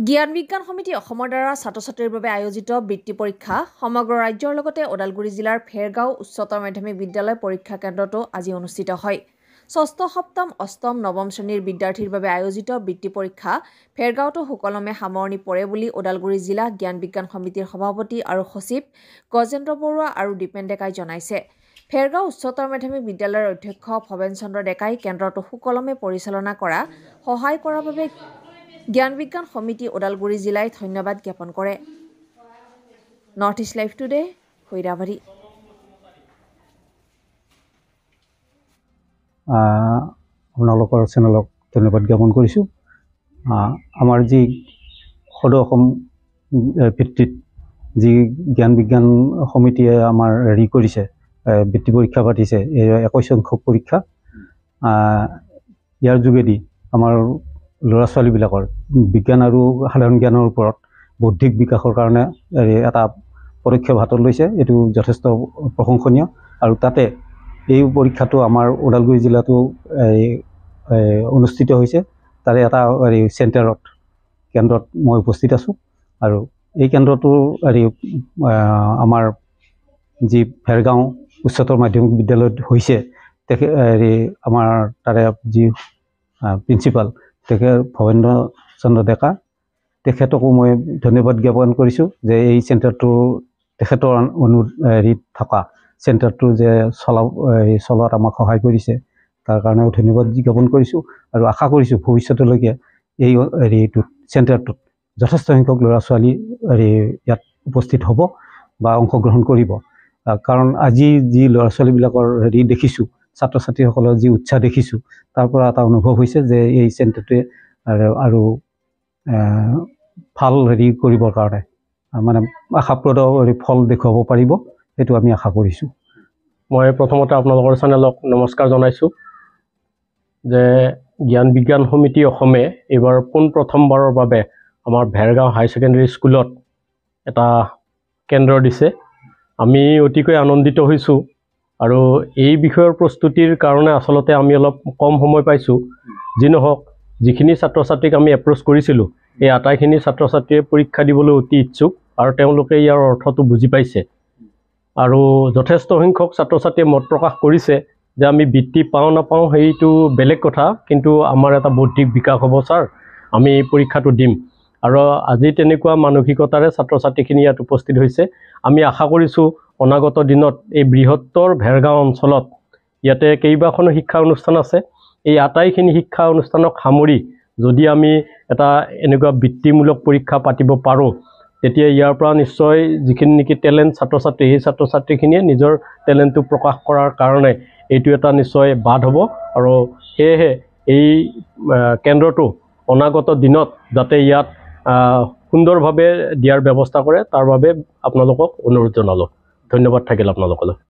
জ্ঞান বিজ্ঞান সমিতি অসমৰ দ্বাৰা ছাত্ৰ-ছাত্ৰীৰ বাবে আয়োজিত বৃত্তি পৰীক্ষা সমগ্ৰ ৰাজ্যৰ লগতে ওদালগুৰি জিলাৰ ফেৰগাঁও উচ্চতৰ মাধ্যমিক বিদ্যালয় পৰীক্ষা কেন্দ্ৰতো আজি অনুষ্ঠিত হয়। ষষ্ঠ, সপ্তম, অষ্টম, নৱম শ্ৰেণীৰ বিদ্যাৰ্থীৰ বাবে আয়োজিত বৃত্তি পৰীক্ষা ফেৰগাঁওতো সুকলমে সামৰণি পৰে বুলি ওদালগুৰি জিলা জ্ঞান বিজ্ঞান সমিতিৰ সভাপতি আৰু সচিব গজেন্দ্ৰ বৰুৱা আৰু দীপেন ডেকাই জনাইছে। ফেৰগাঁও উচ্চতৰ মাধ্যমিক বিদ্যালয়ৰ অধ্যক্ষ ভৱেন চন্দ্ৰ ডেকাই কেন্দ্ৰটো সুকলমে পৰিচালনা কৰা সহায় কৰাৰ বাবে জ্ঞান বিজ্ঞান সমিতি ওদালগুৰি জিলাই ধন্যবাদ জ্ঞাপন কৰে। নৰ্থ ইষ্ট লাইভ টুডে, হৈৰাবাৰী। আপোনালোকৰ চেনেলক ধন্যবাদ জ্ঞাপন কৰিছোঁ। আমাৰ যি সদৌ অসম ভিত্তিত যি জ্ঞান বিজ্ঞান সমিতিয়ে আমাৰ হেৰি কৰিছে, বৃত্তি পৰীক্ষা পাতিছে, এই 21 সংখ্যক পৰীক্ষা। ইয়াৰ যোগেদি আমাৰ ল'ৰা ছোৱালীবিলাকৰ বিজ্ঞান আৰু সাধাৰণ জ্ঞানৰ ওপৰত বৌদ্ধিক বিকাশৰ কাৰণে এটা পদক্ষেপ হাতত লৈছে। এইটো যথেষ্ট প্ৰশংসনীয়। আৰু তাতে এই পৰীক্ষাটো আমাৰ ওদালগুৰি জিলাতো অনুষ্ঠিত হৈছে। তাৰে এটা কেন্দ্ৰত মই উপস্থিত আছোঁ। আৰু এই কেন্দ্ৰটো আমাৰ যি ফেৰগাঁও উচ্চতৰ মাধ্যমিক বিদ্যালয়ত হৈছে, আমাৰ তাৰে যি প্ৰিন্সিপাল ভৱেন্দ্ৰ চন্দ্ৰ ডেকা, তেখেতকো মই ধন্যবাদ জ্ঞাপন কৰিছোঁ যে এই চেণ্টাৰটো তেখেতৰ থকা চেণ্টাৰটো যে চলোৱাত আমাক সহায় কৰিছে, তাৰ কাৰণেও ধন্যবাদ জ্ঞাপন কৰিছোঁ। আৰু আশা কৰিছোঁ ভৱিষ্যতলৈকে এই চেণ্টাৰটোত যথেষ্ট সংখ্যক ল'ৰা ছোৱালী ইয়াত উপস্থিত হ'ব বা অংশগ্ৰহণ কৰিব। কাৰণ আজি যি ল'ৰা ছোৱালীবিলাকৰ দেখিছোঁ, ছাত্ৰ ছাত্ৰীসকলৰ যি উৎসাহ দেখিছোঁ, তাৰ পৰা এটা অনুভৱ হৈছে যে এই চেণ্টাৰটোৱে আৰু ভাল কৰিবৰ কাৰণে মানে আশাপ্ৰদ ফল দেখুৱাব পাৰিব, সেইটো আমি আশা কৰিছোঁ। মই প্ৰথমতে আপোনালোকৰ চেনেলক নমস্কাৰ জনাইছোঁ যে জ্ঞান বিজ্ঞান সমিতি অসমে এইবাৰ পোনপ্ৰথমবাৰৰ বাবে আমাৰ ভেৰগাঁও হাই ছেকেণ্ডেৰী স্কুলত এটা কেন্দ্ৰ দিছে। আমি অতিকৈ আনন্দিত হৈছোঁ। আৰু এই বিষয়ৰ প্ৰস্তুতিৰ কাৰণে আচলতে আমি অলপ কম সময় পাইছোঁ। যি নহওক, যিখিনি ছাত্ৰ ছাত্ৰীক আমি এপ্ৰ'চ কৰিছিলোঁ, এই আটাইখিনি ছাত্ৰ ছাত্ৰীয়ে পৰীক্ষা দিবলৈ অতি ইচ্ছুক আৰু তেওঁলোকে ইয়াৰ অৰ্থটো বুজি পাইছে। আৰু যথেষ্ট সংখ্যক ছাত্ৰ ছাত্ৰীয়ে মত প্ৰকাশ কৰিছে যে আমি বৃত্তি পাওঁ নাপাওঁ সেইটো বেলেগ কথা, কিন্তু আমাৰ এটা বৌদ্ধিক বিকাশ হ'ব ছাৰ, আমি পৰীক্ষাটো দিম। আৰু আজি তেনেকুৱা মানসিকতাৰে ছাত্ৰ ছাত্ৰীখিনি ইয়াত উপস্থিত হৈছে। আমি আশা কৰিছোঁ অনাগত দিনত এই বৃহত্তৰ ভেৰগাঁও অঞ্চলত ইয়াতে কেইবাখনো শিক্ষা অনুষ্ঠান আছে, এই আটাইখিনি শিক্ষা অনুষ্ঠানক সামৰি যদি আমি এটা এনেকুৱা বৃত্তিমূলক পৰীক্ষা পাতিব পাৰোঁ, তেতিয়া ইয়াৰ পৰা নিশ্চয় যিখিনি নেকি টেলেণ্ট ছাত্ৰ ছাত্ৰী, সেই ছাত্ৰ ছাত্ৰীখিনিয়ে নিজৰ টেলেণ্টটো প্ৰকাশ কৰাৰ কাৰণে এইটো এটা নিশ্চয় বাদ হ'ব। আৰু সেয়েহে এই কেন্দ্ৰটো অনাগত দিনত যাতে ইয়াত সুন্দৰভাৱে দিয়াৰ ব্যৱস্থা কৰে, তাৰ বাবে আপোনালোকক অনুৰোধ জনালোঁ। ধন্যবাদ থাকিল আপোনালোকলৈ।